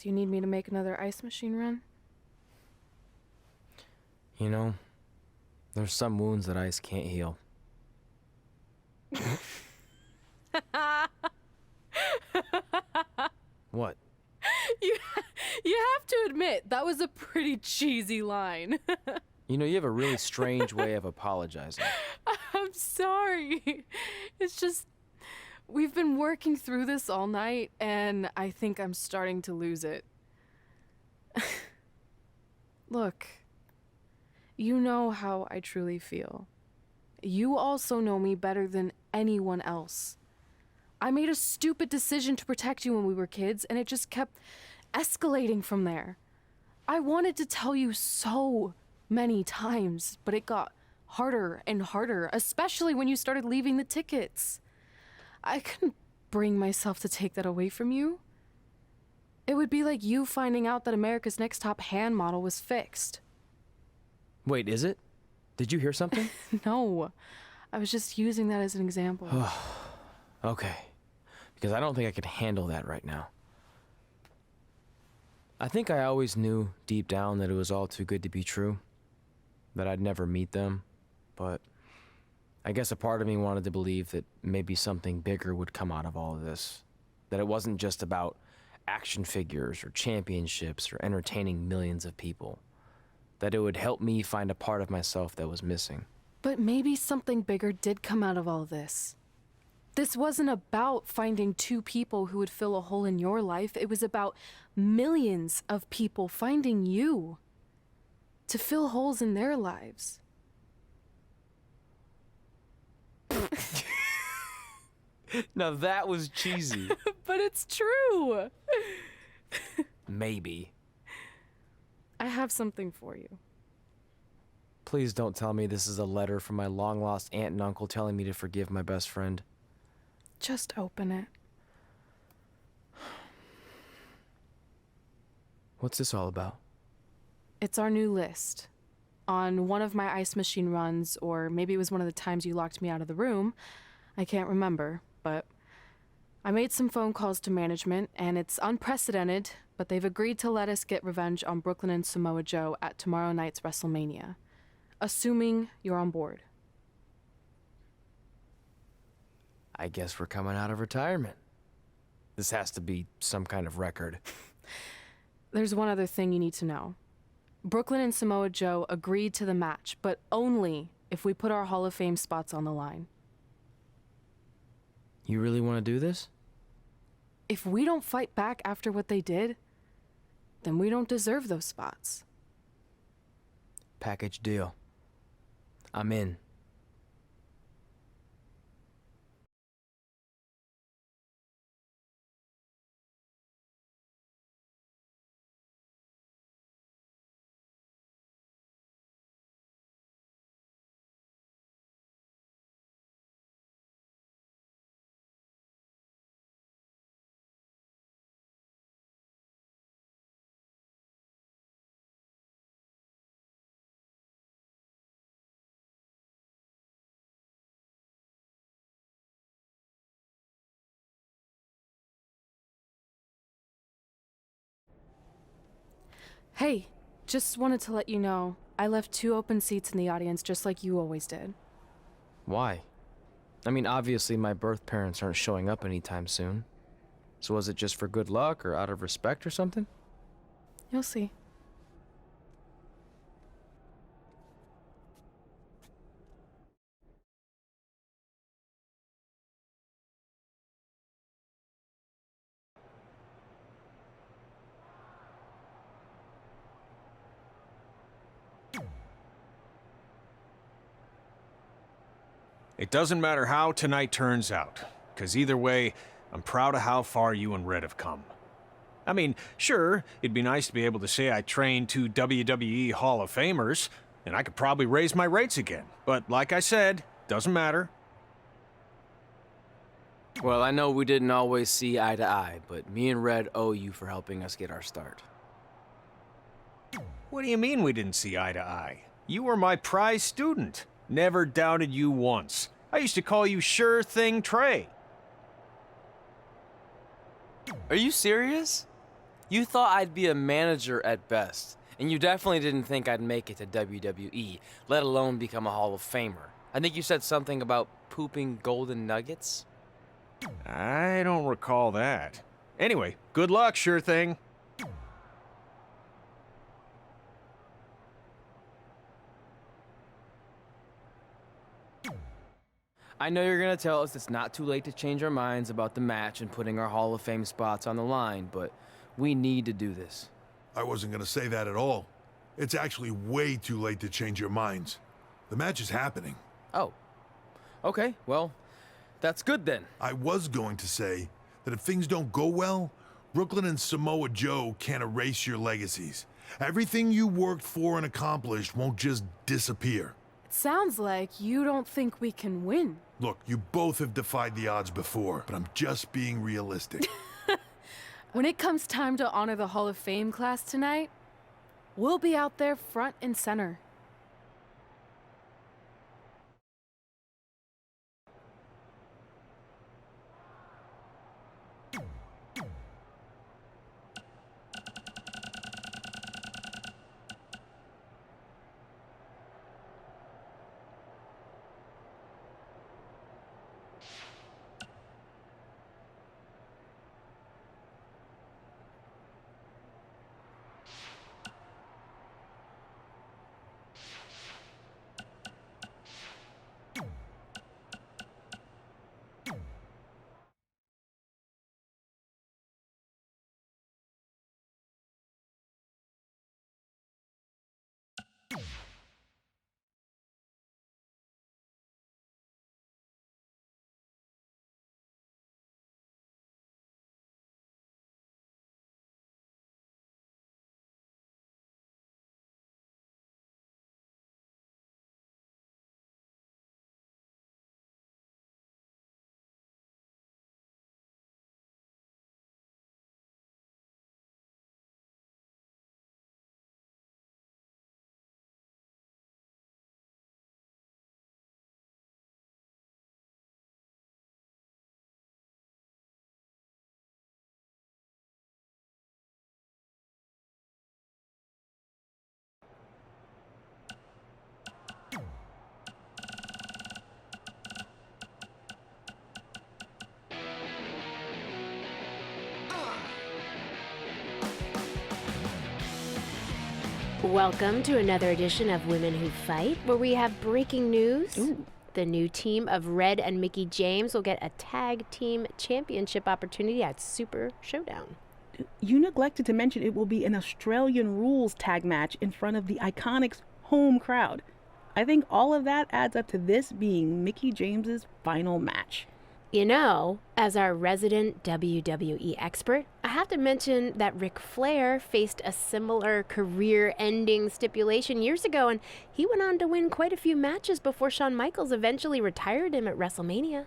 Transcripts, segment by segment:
Do you need me to make another ice machine run? You know, there's some wounds that ice can't heal. What? You, you have to admit, that was a pretty cheesy line. You know, you have a really strange way of apologizing. I'm sorry. It's just, we've been working through this all night, and I think I'm starting to lose it. Look, you know how I truly feel. You also know me better than anyone else. I made a stupid decision to protect you when we were kids, and it just kept escalating from there. I wanted to tell you so many times, but it got harder and harder, especially when you started leaving the tickets. I couldn't bring myself to take that away from you. It would be like you finding out that America's Next Top hand model was fixed. Wait, is it? Did you hear something? No, I was just using that as an example. Okay, because I don't think I could handle that right now. I think I always knew deep down that it was all too good to be true, that I'd never meet them, but I guess a part of me wanted to believe that maybe something bigger would come out of all of this, that it wasn't just about action figures or championships or entertaining millions of people, that it would help me find a part of myself that was missing. But maybe something bigger did come out of all this. This wasn't about finding two people who would fill a hole in your life. It was about millions of people finding you to fill holes in their lives. Now that was cheesy. But it's true. Maybe. I have something for you. Please don't tell me this is a letter from my long-lost aunt and uncle telling me to forgive my best friend. Just open it. What's this all about? It's our new list. On one of my ice machine runs, or maybe it was one of the times you locked me out of the room, I can't remember, but I made some phone calls to management, and it's unprecedented, but they've agreed to let us get revenge on Brooklyn and Samoa Joe at tomorrow night's WrestleMania, assuming you're on board. I guess we're coming out of retirement. This has to be some kind of record. There's one other thing you need to know. Brooklyn and Samoa Joe agreed to the match, but only if we put our Hall of Fame spots on the line. You really want to do this? If we don't fight back after what they did, then we don't deserve those spots. Package deal. I'm in. Hey, just wanted to let you know, I left 2 open seats in the audience just like you always did. Why? I mean, obviously my birth parents aren't showing up anytime soon. So was it just for good luck or out of respect or something? You'll see. It doesn't matter how tonight turns out, because either way, I'm proud of how far you and Red have come. I mean, sure, it'd be nice to be able to say I trained 2 WWE Hall of Famers, and I could probably raise my rates again. But like I said, doesn't matter. Well, I know we didn't always see eye to eye, but me and Red owe you for helping us get our start. What do you mean we didn't see eye to eye? You were my prize student. Never doubted you once. I used to call you Sure Thing Trey. Are you serious? You thought I'd be a manager at best, and you definitely didn't think I'd make it to WWE, let alone become a Hall of Famer. I think you said something about pooping golden nuggets? I don't recall that. Anyway, good luck, sure thing. I know you're gonna tell us it's not too late to change our minds about the match and putting our Hall of Fame spots on the line, but we need to do this. I wasn't gonna say that at all. It's actually way too late to change your minds. The match is happening. Oh. Okay, well, that's good then. I was going to say that if things don't go well, Brooklyn and Samoa Joe can't erase your legacies. Everything you worked for and accomplished won't just disappear. It sounds like you don't think we can win. Look, you both have defied the odds before, but I'm just being realistic. When it comes time to honor the Hall of Fame class tonight, we'll be out there front and center. Welcome to another edition of Women Who Fight, where we have breaking news. Ooh. The new team of Red and Mickie James will get a tag team championship opportunity at Super Showdown. You neglected to mention it will be an Australian rules tag match in front of the Iconics' home crowd. I think all of that adds up to this being Mickie James's final match. You know, as our resident WWE expert, I have to mention that Ric Flair faced a similar career-ending stipulation years ago, and he went on to win quite a few matches before Shawn Michaels eventually retired him at WrestleMania.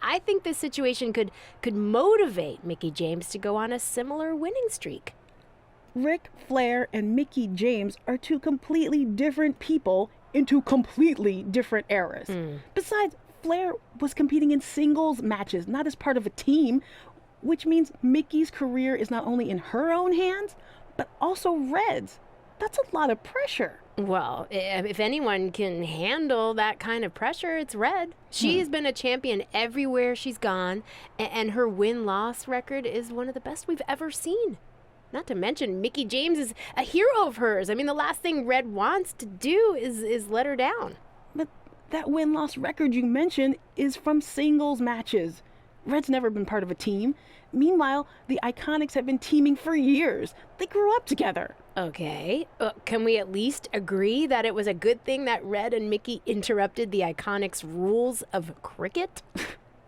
I think this situation could motivate Mickie James to go on a similar winning streak. Ric Flair and Mickie James are two completely different people in two completely different eras. Besides, Flair was competing in singles matches, not as part of a team, which means Mickey's career is not only in her own hands, but also Red's. That's a lot of pressure. Well, if anyone can handle that kind of pressure, it's Red. She's been a champion everywhere she's gone, and her win-loss record is one of the best we've ever seen. Not to mention, Mickie James is a hero of hers. I mean, the last thing Red wants to do is let her down. But that win-loss record you mentioned is from singles matches. Red's never been part of a team. Meanwhile, the Iconics have been teaming for years. They grew up together. Okay, can we at least agree that it was a good thing that Red and Mickie interrupted the Iconics' rules of cricket?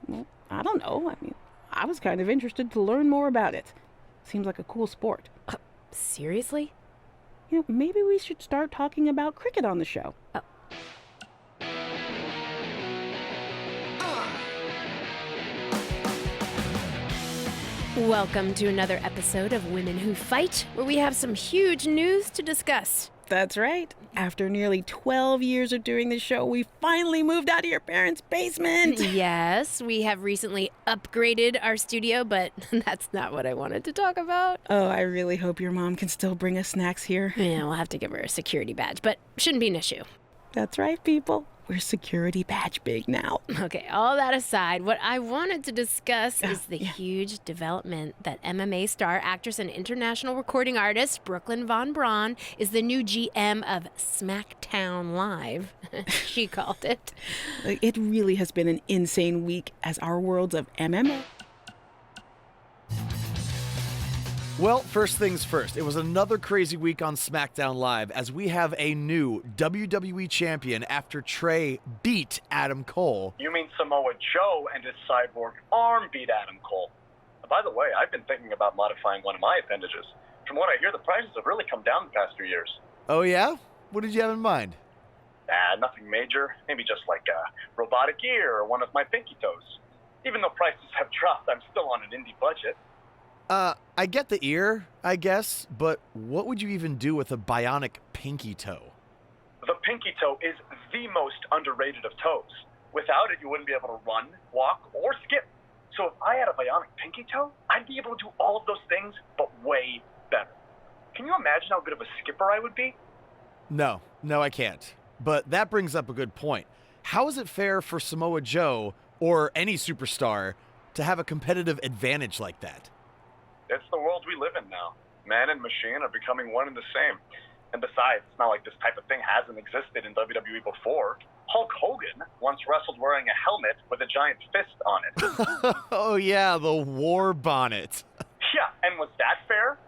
Well, I don't know. I mean, I was kind of interested to learn more about it. Seems like a cool sport. Seriously? You know, maybe we should start talking about cricket on the show. Welcome to another episode of Women Who Fight, where we have some huge news to discuss. That's right. After nearly 12 years of doing the show, we finally moved out of your parents' basement. Yes, we have recently upgraded our studio, but that's not what I wanted to talk about. Oh, I really hope your mom can still bring us snacks here. Yeah, we'll have to give her a security badge, but shouldn't be an issue. That's right, people. We're security badge big now. Okay, all that aside, what I wanted to discuss is the huge development that MMA star, actress, and international recording artist Brooklyn Von Braun is the new GM of SmackDown Live, she called it. It really has been an insane week as our worlds of MMA. Well, first things first, it was another crazy week on SmackDown Live as we have a new WWE champion after Trey beat Adam Cole. You mean Samoa Joe and his cyborg arm beat Adam Cole? By the way, I've been thinking about modifying one of my appendages. From what I hear, the prices have really come down the past 2 years. Oh yeah? What did you have in mind? Nothing major. Maybe just like a robotic ear or one of my pinky toes. Even though prices have dropped, I'm still on an indie budget. I get the ear, I guess, but what would you even do with a bionic pinky toe? The pinky toe is the most underrated of toes. Without it, you wouldn't be able to run, walk, or skip. So if I had a bionic pinky toe, I'd be able to do all of those things, but way better. Can you imagine how good of a skipper I would be? No, I can't. But that brings up a good point. How is it fair for Samoa Joe, or any superstar, to have a competitive advantage like that? It's the world we live in now. Man and machine are becoming one and the same. And besides, it's not like this type of thing hasn't existed in WWE before. Hulk Hogan once wrestled wearing a helmet with a giant fist on it. Oh yeah, the war bonnet. Yeah, and was that fair?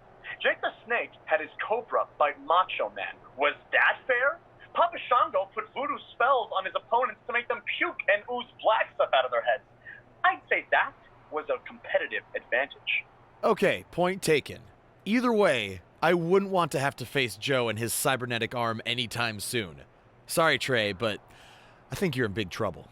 Jake the Snake had his Cobra bite Macho Man. Was that fair? Papa Shango put voodoo spells on his opponents to make them puke and ooze black stuff out of their heads. I'd say that was a competitive advantage. Okay, point taken. Either way, I wouldn't want to have to face Joe and his cybernetic arm anytime soon. Sorry, Trey, but I think you're in big trouble.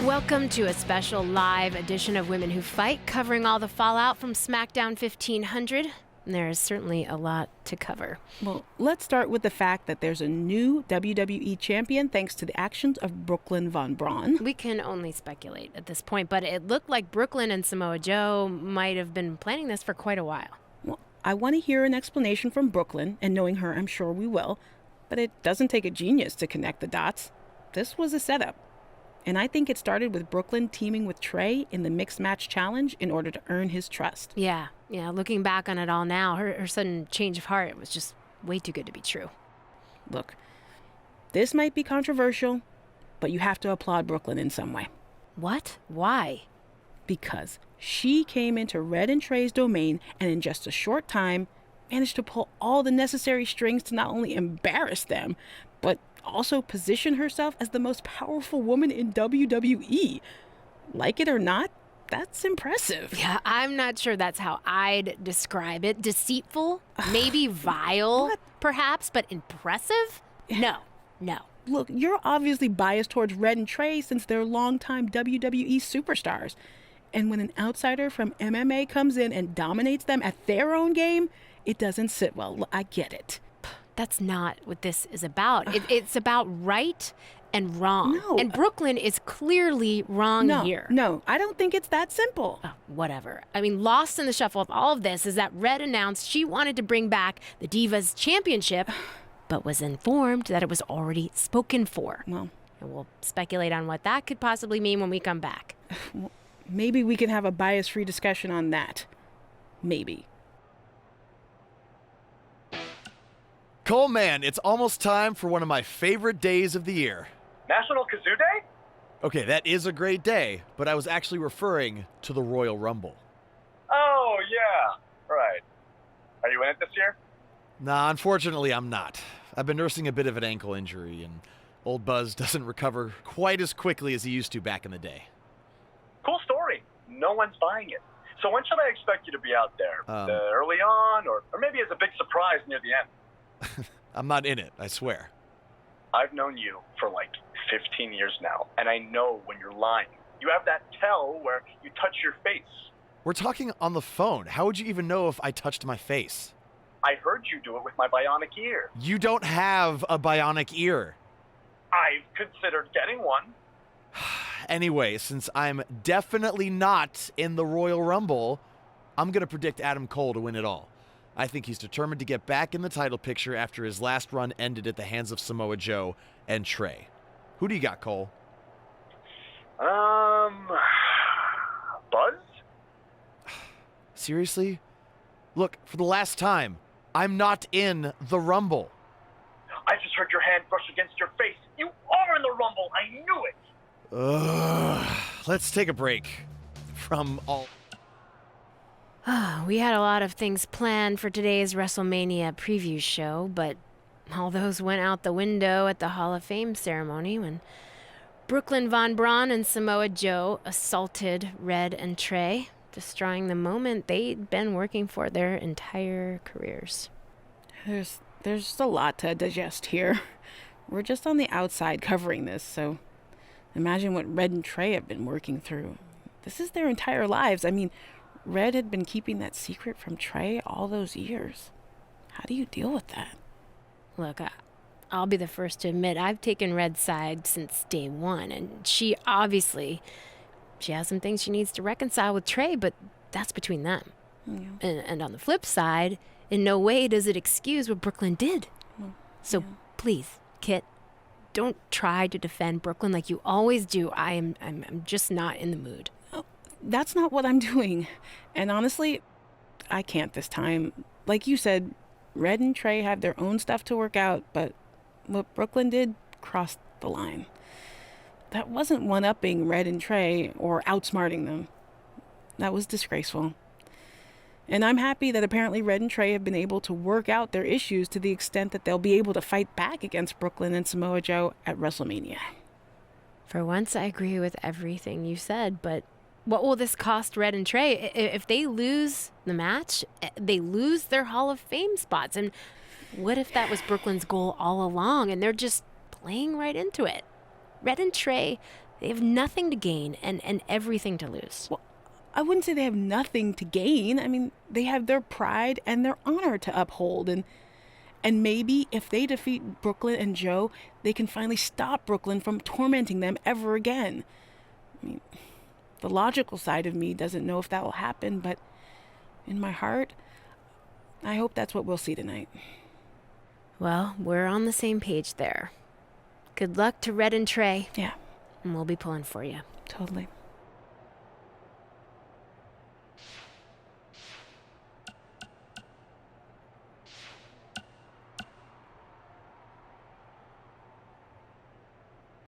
Welcome to a special live edition of Women Who Fight, covering all the fallout from SmackDown 1500. There is certainly a lot to cover. Well, let's start with the fact that there's a new WWE champion thanks to the actions of Brooklyn Von Braun. We can only speculate at this point, but it looked like Brooklyn and Samoa Joe might have been planning this for quite a while. Well, I want to hear an explanation from Brooklyn, and knowing her, I'm sure we will. But it doesn't take a genius to connect the dots. This was a setup. And I think it started with Brooklyn teaming with Trey in the Mixed Match Challenge in order to earn his trust. Yeah, looking back on it all now, her sudden change of heart was just way too good to be true. Look, this might be controversial, but you have to applaud Brooklyn in some way. What? Why? Because she came into Red and Trey's domain and in just a short time managed to pull all the necessary strings to not only embarrass them, but also position herself as the most powerful woman in WWE. Like it or not, that's impressive. Yeah, I'm not sure that's how I'd describe it. Deceitful? Maybe vile, perhaps, but impressive? No. Look, you're obviously biased towards Red and Trey since they're longtime WWE superstars. And when an outsider from MMA comes in and dominates them at their own game, it doesn't sit well. I get it. That's not what this is about. It's about right and wrong. No. And Brooklyn is clearly wrong here. No, I don't think it's that simple. Oh, whatever. I mean, lost in the shuffle of all of this is that Red announced she wanted to bring back the Divas Championship, but was informed that it was already spoken for. Well, and we'll speculate on what that could possibly mean when we come back. Maybe we can have a bias-free discussion on that. Maybe. Cole, man, it's almost time for one of my favorite days of the year. National Kazoo Day? Okay, that is a great day, but I was actually referring to the Royal Rumble. Oh, yeah. Right. Are you in it this year? Nah, unfortunately, I'm not. I've been nursing a bit of an ankle injury, and old Buzz doesn't recover quite as quickly as he used to back in the day. Cool story. No one's buying it. So when should I expect you to be out there? Early on, or maybe as a big surprise near the end? I'm not in it, I swear. I've known you for like 15 years now, and I know when you're lying. You have that tell where you touch your face. We're talking on the phone. How would you even know if I touched my face? I heard you do it with my bionic ear. You don't have a bionic ear. I've considered getting one. Anyway, since I'm definitely not in the Royal Rumble, I'm going to predict Adam Cole to win it all. I think he's determined to get back in the title picture after his last run ended at the hands of Samoa Joe and Trey. Who do you got, Cole? Buzz? Seriously? Look, for the last time, I'm not in the Rumble. I just heard your hand brush against your face. You are in the Rumble. I knew it. Let's take a break from all... We had a lot of things planned for today's WrestleMania preview show, but all those went out the window at the Hall of Fame ceremony when Brooklyn Von Braun and Samoa Joe assaulted Red and Trey, destroying the moment they'd been working for their entire careers. There's just a lot to digest here. We're just on the outside covering this, so imagine what Red and Trey have been working through. This is their entire lives. I mean, Red had been keeping that secret from Trey all those years. How do you deal with that? Look, I'll be the first to admit I've taken Red's side since day one, and she has some things she needs to reconcile with Trey, but that's between them. Yeah. And on the flip side, in no way does it excuse what Brooklyn did. So please, Kit, don't try to defend Brooklyn like you always do. I'm just not in the mood. That's not what I'm doing. And honestly, I can't this time. Like you said, Red and Trey have their own stuff to work out, but what Brooklyn did crossed the line. That wasn't one-upping Red and Trey or outsmarting them. That was disgraceful. And I'm happy that apparently Red and Trey have been able to work out their issues to the extent that they'll be able to fight back against Brooklyn and Samoa Joe at WrestleMania. For once, I agree with everything you said, but what will this cost Red and Trey? If they lose the match, they lose their Hall of Fame spots. And what if that was Brooklyn's goal all along and they're just playing right into it? Red and Trey, they have nothing to gain and everything to lose. Well, I wouldn't say they have nothing to gain. I mean, they have their pride and their honor to uphold. And maybe if they defeat Brooklyn and Joe, they can finally stop Brooklyn from tormenting them ever again. I mean, the logical side of me doesn't know if that will happen, but in my heart, I hope that's what we'll see tonight. Well, we're on the same page there. Good luck to Red and Trey. Yeah. And we'll be pulling for you. Totally.